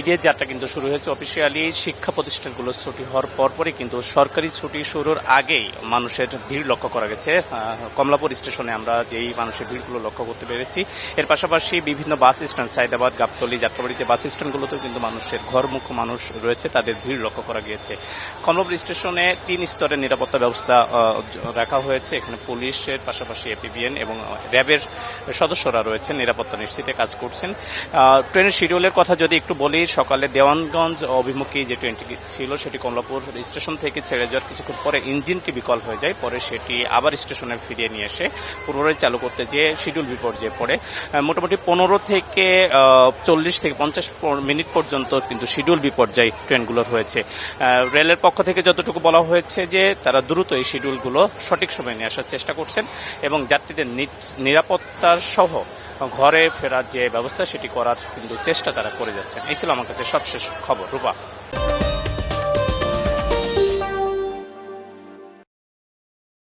ঈদের যাত্রা কিন্তু শুরু হয়েছে অফিসিয়ালি শিক্ষা প্রতিষ্ঠানগুলো ছুটি হওয়ার পরপরই কিন্তু সরকারি ছুটি শুরুর আগেই মানুষের ভিড় লক্ষ্য করা গেছে। কমলাপুর স্টেশনে আমরা যেই মানুষের ভিড়গুলো লক্ষ্য করতে পেরেছি, এর পাশাপাশি বিভিন্ন বাস স্ট্যান্ড সাইদাবাদ, গাবতলী, যাত্রাবাড়িতে বাস স্ট্যান্ডগুলোতেও কিন্তু মানুষের ঘরমুখ মানুষ রয়েছে, তাদের ভিড় লক্ষ্য করা গিয়েছে। কমলাপুর স্টেশনে 3 স্তরের নিরাপত্তা ব্যবস্থা রাখা হয়েছে। এখানে পুলিশের পাশাপাশি এপিবিএন এবং র্যাবের সদস্যরা রয়েছেন, নিরাপত্তা নিশ্চিতে কাজ করছেন। ট্রেনের শিডিউলের কথা যদি একটু বলি, সকালে দেওয়ানগঞ্জ অভিমুখী যে ট্রেনটি ছিল সেটি কমলাপুর স্টেশন থেকে ছেড়ে যাওয়ার কিছুক্ষণ পরে ইঞ্জিনটি বিকল হয়ে যায়, পরে সেটি আবার স্টেশনে ফিরিয়ে নিয়ে এসে পুনরায় চালু করতে যে শিডিউল বিপর্যয়ে পড়ে। মোটামুটি 15 থেকে 40 থেকে 50 মিনিট পর্যন্ত কিন্তু শিডিউল বিপর্যয় ট্রেনগুলোর হয়েছে। রেলের পক্ষ থেকে যতটুকু বলা হয়েছে যে তারা দ্রুত এই শিডিউলগুলো সঠিক সময়ে নিয়ে আসার চেষ্টা করছেন এবং যাত্রীদের নিরাপত্তার সহ ঘরে ফেরার যে ব্যবস্থা সেটি করার কিন্তু চেষ্টা তারা করে যাচ্ছেন। এই ছিল আমার কাছে সবশেষ খবর। রূপা।